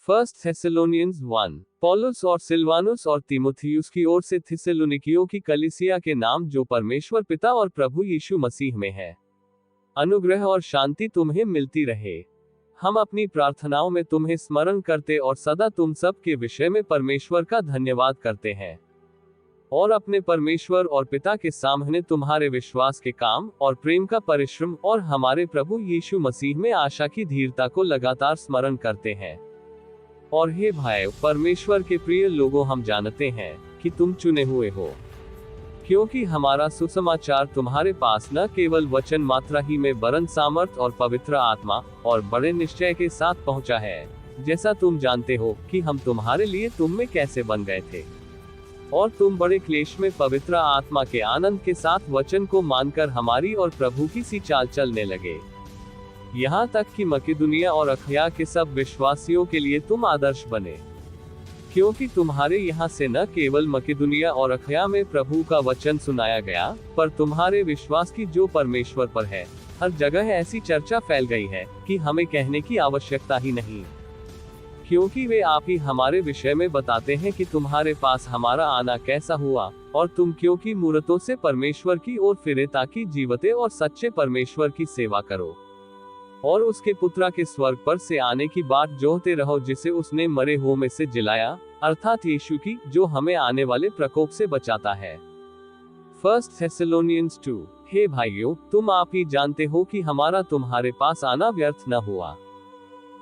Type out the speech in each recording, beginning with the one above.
First थेस्सलोनियंस 1। पौलुस और सिलवानुस और तीमुथियुस की ओर से थिस्सलुनीकियों की कलीसिया के नाम जो परमेश्वर पिता और प्रभु यीशु मसीह में है। अनुग्रह और शांति तुम्हें मिलती रहे। हम अपनी प्रार्थनाओं में तुम्हें स्मरण करते और सदा तुम सब के विषय में परमेश्वर का धन्यवाद करते हैं, और अपने परमेश्वर और पिता के सामने तुम्हारे विश्वास के काम और प्रेम का परिश्रम और हमारे प्रभु यीशु मसीह में आशा की धीरता को लगातार स्मरण करते हैं। और हे भाइयों, परमेश्वर के प्रिय लोगों, हम जानते हैं कि तुम चुने हुए हो, क्योंकि हमारा सुसमाचार तुम्हारे पास न केवल वचन मात्रा ही में वरन सामर्थ और पवित्र आत्मा और बड़े निश्चय के साथ पहुंचा है, जैसा तुम जानते हो कि हम तुम्हारे लिए तुम में कैसे बन गए थे। और तुम बड़े क्लेश में पवित्र आत्मा के आनंद के साथ वचन को मानकर हमारी और प्रभु की सी चाल चलने लगे, यहाँ तक कि मकिदुनिया और अखया के सब विश्वासियों के लिए तुम आदर्श बने, क्योंकि तुम्हारे यहाँ से न केवल मकिदुनिया और अखया में प्रभु का वचन सुनाया गया, पर तुम्हारे विश्वास की जो परमेश्वर पर है, हर जगह ऐसी चर्चा फैल गई है कि हमें कहने की आवश्यकता ही नहीं, क्योंकि वे आप ही हमारे विषय में बताते हैं कि तुम्हारे पास हमारा आना कैसा हुआ, और तुम क्योंकि मूर्तों से परमेश्वर की ओर फिरे ताकि जीवते और सच्चे परमेश्वर की सेवा करो, और उसके पुत्रा के स्वर्ग पर से आने की बाट जोहते रहो, जिसे उसने मरे हुओं में से जिलाया, अर्थात यीशु की, जो हमें आने वाले प्रकोप से बचाता है। फर्स्ट थेस्सलोनियंस 2। हे भाइयों, तुम आप ही जानते हो कि हमारा तुम्हारे पास आना व्यर्थ न हुआ,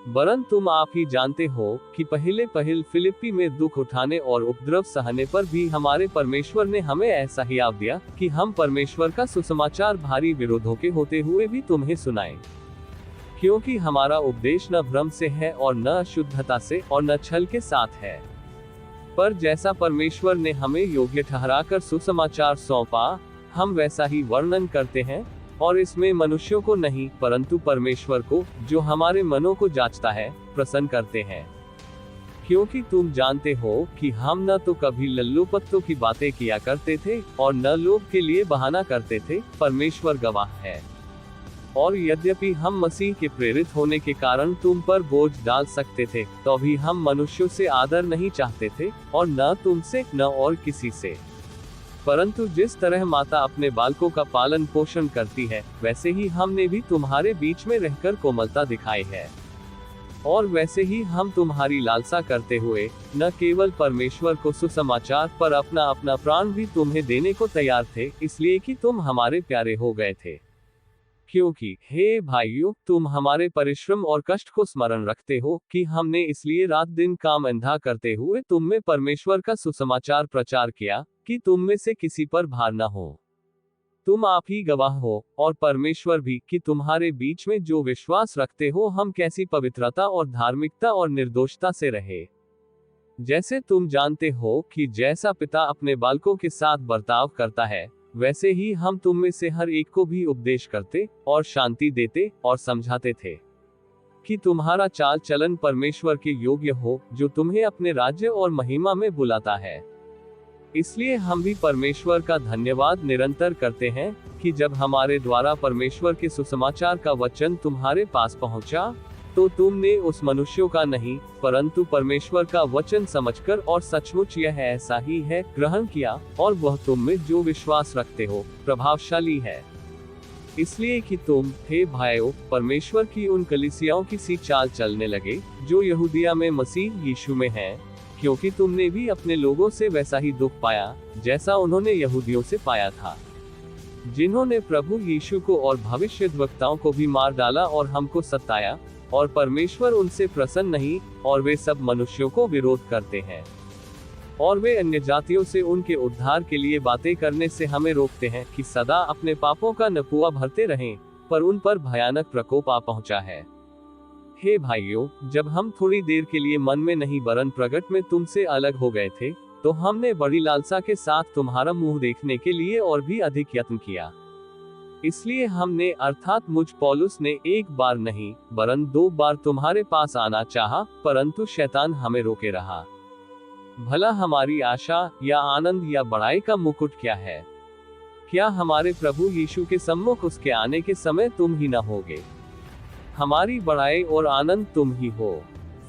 वरन तुम आप ही जानते हो कि पहले फिलिप्पी में दुख उठाने और उपद्रव सहने पर भी हमारे परमेश्वर ने हमें ऐसा हियाव दिया कि हम परमेश्वर का सुसमाचार भारी विरोधों के होते हुए भी तुम्हें सुनाएं, क्योंकि हमारा उपदेश न भ्रम से है और न अशुद्धता से और न छल के साथ है, पर जैसा परमेश्वर ने हमें योग्य ठहराकर सुसमाचार सौंपा, हम वैसा ही वर्णन करते हैं, और इसमें मनुष्यों को नहीं परंतु परमेश्वर को, जो हमारे मनों को जांचता है, प्रसन्न करते हैं। क्योंकि तुम जानते हो कि हम न तो कभी लल्लूपत्तों की बातें किया करते थे और न लोभ के लिए बहाना करते थे, परमेश्वर गवाह है। और यद्यपि हम मसीह के प्रेरित होने के कारण तुम पर बोझ डाल सकते थे, तो भी हम मनुष्यों से आदर नहीं चाहते थे, और न तुमसे न और किसी से, परंतु जिस तरह माता अपने बालकों का पालन पोषण करती है, वैसे ही हमने भी तुम्हारे बीच में रहकर कोमलता दिखाई है। और वैसे ही हम तुम्हारी लालसा करते हुए न केवल परमेश्वर को सुसमाचार पर अपना अपना प्राण भी तुम्हें देने को तैयार थे, इसलिए कि तुम हमारे प्यारे हो गए थे। क्योंकि हे भाइयों, तुम हमारे परिश्रम और कष्ट को स्मरण रखते हो कि हमने इसलिए रात दिन काम अंधा करते हुए तुम में परमेश्वर का सुसमाचार प्रचार किया, कि तुम में से किसी पर भार न हो। तुम आप ही गवाह हो, और परमेश्वर भी, कि तुम्हारे बीच में जो विश्वास रखते हो हम कैसी पवित्रता और धार्मिकता और निर्दोषता से रहे। जैसे तुम जानते हो कि जैसा पिता अपने बालकों के साथ बर्ताव करता है, वैसे ही हम तुम में से हर एक को भी उपदेश करते और शांति देते और समझाते थे, कि तुम्हारा चाल चलन परमेश्वर के योग्य हो, जो तुम्हें अपने राज्य और महिमा में बुलाता है। इसलिए हम भी परमेश्वर का धन्यवाद निरंतर करते हैं कि जब हमारे द्वारा परमेश्वर के सुसमाचार का वचन तुम्हारे पास पहुंचा, तो तुमने उस मनुष्यों का नहीं परंतु परमेश्वर का वचन समझकर, और सचमुच यह ऐसा ही है, ग्रहण किया, और वह तुम में जो विश्वास रखते हो प्रभावशाली है। इसलिए कि तुम, हे भाइयों, परमेश्वर की उन कलीसियाओं की सी चाल चलने लगे, जो यहूदिया में मसीह यीशु में है, क्योंकि तुमने भी अपने लोगों से वैसा ही दुख पाया जैसा उन्होंने यहूदियों से पाया था, जिन्होंने प्रभु यीशु को और भविष्यद्वक्ताओं को भी मार डाला और हमको सताया, और परमेश्वर उनसे प्रसन्न नहीं, और वे सब मनुष्यों को विरोध करते हैं, और वे अन्य जातियों से उनके उद्धार के लिए बातें करने से हमें रोकते हैं कि सदा अपने पापों का नपुआ भरते रहें, पर उन पर भयानक प्रकोप आ पहुंचा है। हे भाइयों, जब हम थोड़ी देर के लिए मन में नहीं वरन प्रगट में तुमसे अलग हो गए थे, तो हमने बड़ी लालसा के साथ तुम्हारा मुंह देखने के लिए और भी अधिक यत्न किया। इसलिए हमने, अर्थात मुझ पौलुस ने, एक बार नहीं वरन 2 बार तुम्हारे पास आना चाहा, परंतु शैतान हमें रोके रहा। भला हमारी आशा या आनंद या बड़ाई का मुकुट क्या है? क्या हमारे प्रभु यीशु के सम्मुख उसके आने के समय तुम ही न होगे? हमारी बड़ाई और आनंद तुम ही हो।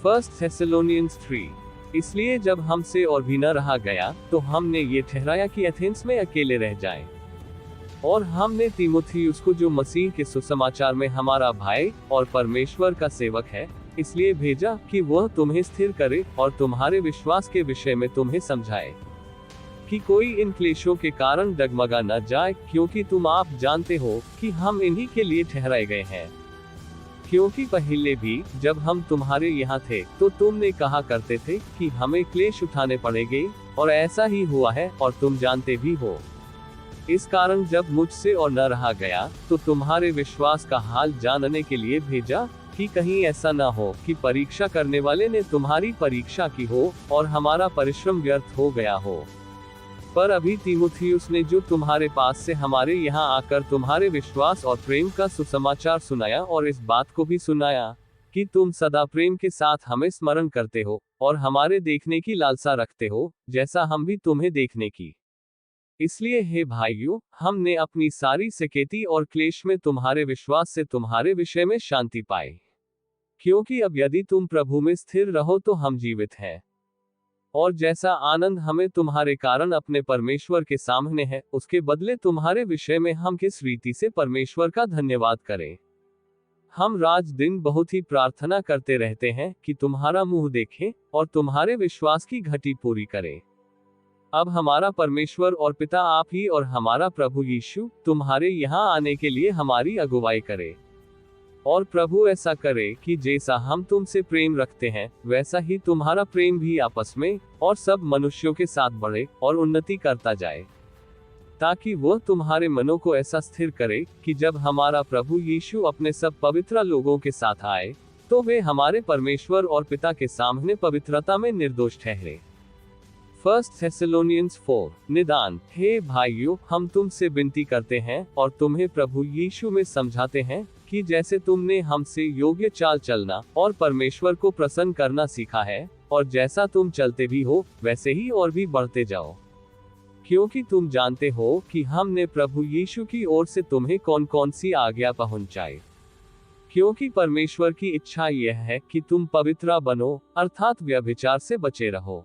First Thessalonians 3। इसलिए जब हमसे और भी न रहा गया, तो हमने ये ठहराया कि एथेंस में अकेले रह जाएं। और हमने तीमुथियुस को, जो मसीह के सुसमाचार में हमारा भाई और परमेश्वर का सेवक है, इसलिए भेजा कि वह तुम्हें स्थिर करे और तुम्हारे विश्वास के विषय में तुम्हें समझाए, कि कोई इन क्लेशों के कारण डगमगा न जाए, क्योंकि तुम आप जानते हो कि हम इन्हीं के लिए ठहराए गए हैं। क्योंकि पहले भी जब हम तुम्हारे यहाँ थे, तो तुमने कहा करते थे कि हमें क्लेश उठाने पड़ेंगे, और ऐसा ही हुआ है, और तुम जानते भी हो। इस कारण जब मुझसे और न रहा गया, तो तुम्हारे विश्वास का हाल जानने के लिए भेजा, कि कहीं ऐसा न हो कि परीक्षा करने वाले ने तुम्हारी परीक्षा की हो और हमारा परिश्रम व्यर्थ हो गया हो। पर अभी तीमुथियुस ने, जो तुम्हारे पास से हमारे यहाँ आकर तुम्हारे विश्वास और प्रेम का सुसमाचार सुनाया, और इस बात को भी सुनाया कि तुम सदा प्रेम के साथ हमें स्मरण करते हो और हमारे देखने की लालसा रखते हो, जैसा हम भी तुम्हें देखने की। इसलिए हे भाइयों, हमने अपनी सारी सकेती और क्लेश में तुम्हारे विश्वास से तुम्हारे विषय में शांति पाई। क्योंकि अब यदि तुम प्रभु में स्थिर रहो तो हम जीवित हैं। और जैसा आनंद हमें तुम्हारे कारण अपने परमेश्वर के सामने है, उसके बदले तुम्हारे विषय में हम किस रीति से परमेश्वर का धन्यवाद करें। हम रात दिन बहुत ही प्रार्थना करते रहते हैं कि तुम्हारा मुंह देखें और तुम्हारे विश्वास की घटी पूरी करें। अब हमारा परमेश्वर और पिता आप ही और हमारा प्रभु यीशु तुम्हारे यहाँ आने के लिए हमारी अगुवाई करे। और प्रभु ऐसा करे कि जैसा हम तुमसे प्रेम रखते हैं, वैसा ही तुम्हारा प्रेम भी आपस में और सब मनुष्यों के साथ बढ़े और उन्नति करता जाए, ताकि वह तुम्हारे मनों को ऐसा स्थिर करे कि जब हमारा प्रभु यीशु अपने सब पवित्र लोगों के साथ आए, तो वे हमारे परमेश्वर और पिता के सामने पवित्रता में निर्दोष ठहरे। First Thessalonians 4। निदान। हे भाइयों, हम तुमसे विनती करते हैं और तुम्हें प्रभु यीशु में समझाते हैं कि जैसे तुमने हमसे योग्य चाल चलना और परमेश्वर को प्रसन्न करना सीखा है, और जैसा तुम चलते भी हो, वैसे ही और भी बढ़ते जाओ। क्योंकि तुम जानते हो कि हमने प्रभु यीशु की ओर से तुम्हें कौन कौन सी आज्ञा पहुंचाई। क्योंकि परमेश्वर की इच्छा यह है कि तुम पवित्र बनो, अर्थात व्यभिचार से बचे रहो,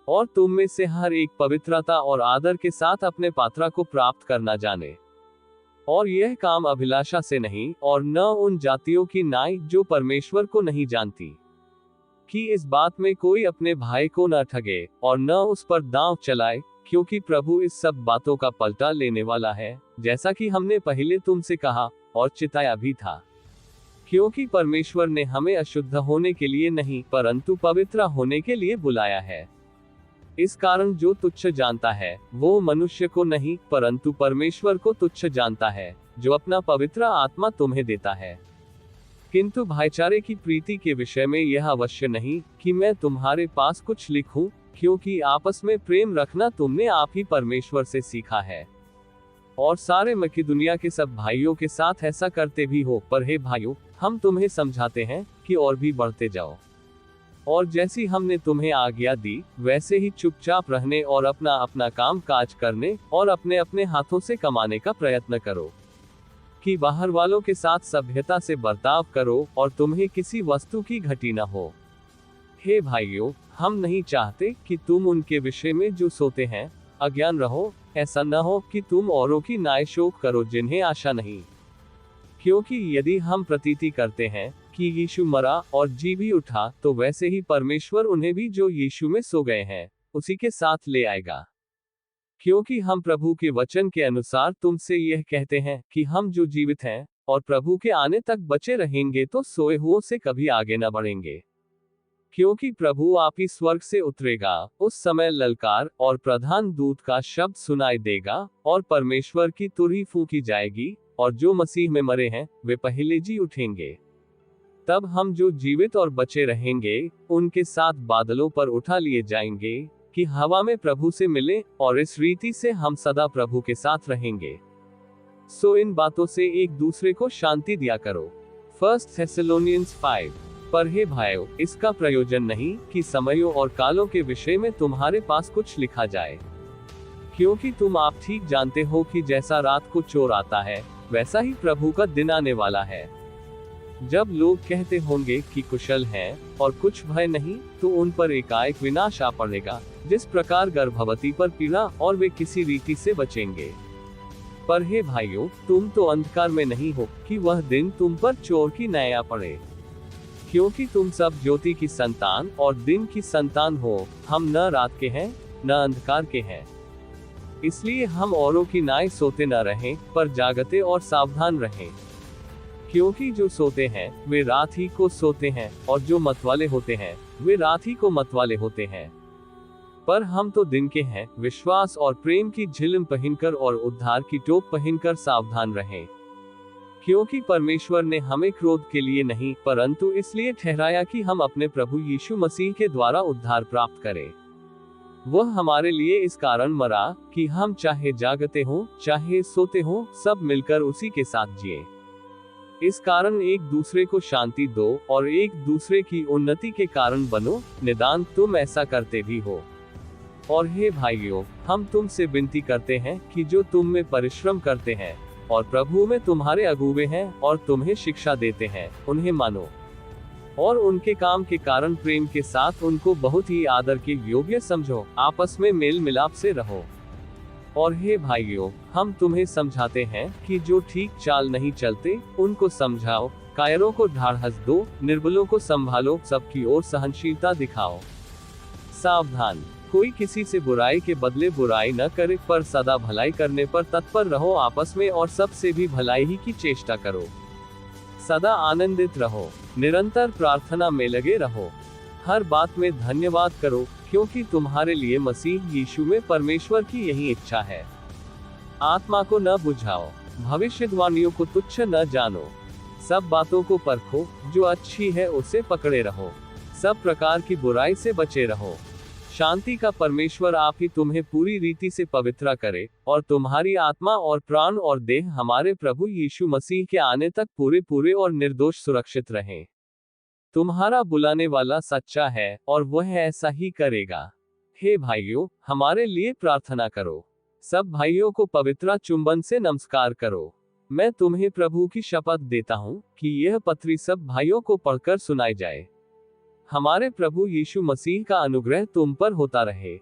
और तुम में से हर एक पवित्रता और आदर के साथ अपने पात्रा को प्राप्त करना जाने। और यह काम अभिलाषा से नहीं, और न उन जातियों की नाई जो परमेश्वर को नहीं जानती, कि इस बात में कोई अपने भाई को न ठगे और न उस पर दांव चलाए, क्योंकि प्रभु इस सब बातों का पलटा लेने वाला है, जैसा कि हमने पहले तुमसे कहा और चिताया भी था। क्योंकि परमेश्वर ने हमें अशुद्ध होने के लिए नहीं, परंतु पवित्र होने के लिए बुलाया है। इस कारण जो तुच्छ जानता है, वो मनुष्य को नहीं, परंतु परमेश्वर को तुच्छ जानता है, जो अपना पवित्र आत्मा तुम्हें देता है। किंतु भाईचारे की प्रीति के विषय में यह अवश्य नहीं कि मैं तुम्हारे पास कुछ लिखूं, क्योंकि आपस में प्रेम रखना तुमने आप ही परमेश्वर से सीखा है, और सारे मकिदुनिया के सब भाइयों के साथ ऐसा करते भी हो। पर हे भाइयों, हम तुम्हें समझाते हैं कि और भी बढ़ते जाओ, और जैसी हमने तुम्हें आज्ञा दी, वैसे ही चुपचाप रहने और अपना अपना काम काज करने और अपने अपने हाथों से कमाने का प्रयत्न करो, कि बाहर वालों के साथ सभ्यता से बर्ताव करो और तुम्हें किसी वस्तु की घटी न हो। हे भाइयों, हम नहीं चाहते कि तुम उनके विषय में जो सोते हैं अज्ञान रहो। ऐसा न हो कि तुम औरों की नाय शोक करो जिन्हें आशा नहीं। क्योंकि यदि हम प्रतीति करते हैं कि यीशु मरा और जी भी उठा, तो वैसे ही परमेश्वर उन्हें भी जो यीशु में सो गए हैं उसी के साथ ले आएगा। क्योंकि हम प्रभु के वचन के अनुसार तुमसे यह कहते हैं कि हम जो जीवित हैं और प्रभु के आने तक बचे रहेंगे, तो सोए हुओं से कभी आगे न बढ़ेंगे। क्योंकि प्रभु आप ही स्वर्ग से उतरेगा, उस समय ललकार और प्रधान दूत का शब्द सुनाई देगा, और परमेश्वर की तुरही फूंकी जाएगी, और जो मसीह में मरे हैं वे पहले जी उठेंगे। तब हम जो जीवित और बचे रहेंगे उनके साथ बादलों पर उठा लिए जाएंगे, कि हवा में प्रभु से मिले, और इस रीति से हम सदा प्रभु के साथ रहेंगे। सो इन बातों से एक दूसरे को शांति दिया करो। First Thessalonians 5। पर हे भाइयों, इसका प्रयोजन नहीं कि समयों और कालों के विषय में तुम्हारे पास कुछ लिखा जाए, क्योंकि तुम आप ठीक जानते हो कि जैसा रात को चोर आता है, वैसा ही प्रभु का दिन आने वाला है। जब लोग कहते होंगे कि कुशल हैं और कुछ भय नहीं, तो उन पर एकाएक विनाश आ पड़ेगा, जिस प्रकार गर्भवती पर पीड़ा, और वे किसी रीति से बचेंगे। पर हे भाइयों, तुम तो अंधकार में नहीं हो कि वह दिन तुम पर चोर की नया पड़े, क्योंकि तुम सब ज्योति की संतान और दिन की संतान हो। हम न रात के हैं न अंधकार के हैं, इसलिए हम औरों की नाई सोते न रहें, पर जागते और सावधान रहें। क्योंकि जो सोते हैं वे रात ही को सोते हैं, और जो मतवाले होते हैं वे रात ही को मतवाले होते हैं। पर हम तो दिन के हैं, विश्वास और प्रेम की झिलम पहनकर और उद्धार की टोप पहनकर सावधान रहें। क्योंकि परमेश्वर ने हमें क्रोध के लिए नहीं, परंतु इसलिए ठहराया कि हम अपने प्रभु यीशु मसीह के द्वारा उद्धार प्राप्त करें। वह हमारे लिए इस कारण मरा कि हम चाहे जागते हों चाहे सोते हों, सब मिलकर उसी के साथ जिए। इस कारण एक दूसरे को शांति दो और एक दूसरे की उन्नति के कारण बनो, निदान तुम ऐसा करते भी हो। और हे भाइयों, हम तुमसे विनती करते हैं कि जो तुम में परिश्रम करते हैं और प्रभु में तुम्हारे अगुवे हैं और तुम्हें शिक्षा देते हैं, उन्हें मानो, और उनके काम के कारण प्रेम के साथ उनको बहुत ही आदर के योग्य समझो, आपस में मेल मिलाप से रहो। और हे भाइयों, हम तुम्हें समझाते हैं कि जो ठीक चाल नहीं चलते उनको समझाओ, कायरों को ढाढ़स दो, निर्बलों को संभालो, सबकी ओर सहनशीलता दिखाओ। सावधान, कोई किसी से बुराई के बदले बुराई न करे, पर सदा भलाई करने पर तत्पर रहो आपस में, और सबसे भी भलाई ही की चेष्टा करो। सदा आनंदित रहो, निरंतर प्रार्थना में लगे रहो, हर बात में धन्यवाद करो, क्योंकि तुम्हारे लिए मसीह यीशु में परमेश्वर की यही इच्छा है। आत्मा को न बुझाओ, भविष्यवाणियों को तुच्छ न जानो, सब बातों को परखो, जो अच्छी है उसे पकड़े रहो, सब प्रकार की बुराई से बचे रहो। शांति का परमेश्वर आप ही तुम्हें पूरी रीति से पवित्र करे, और तुम्हारी आत्मा और प्राण और देह हमारे प्रभु यीशु मसीह के आने तक पूरे पूरे और निर्दोष सुरक्षित रहें। तुम्हारा बुलाने वाला सच्चा है और वह ऐसा ही करेगा। हे भाइयों, हमारे लिए प्रार्थना करो। सब भाइयों को पवित्र चुंबन से नमस्कार करो। मैं तुम्हें प्रभु की शपथ देता हूँ कि यह पत्री सब भाइयों को पढ़कर सुनाई जाए। हमारे प्रभु यीशु मसीह का अनुग्रह तुम पर होता रहे।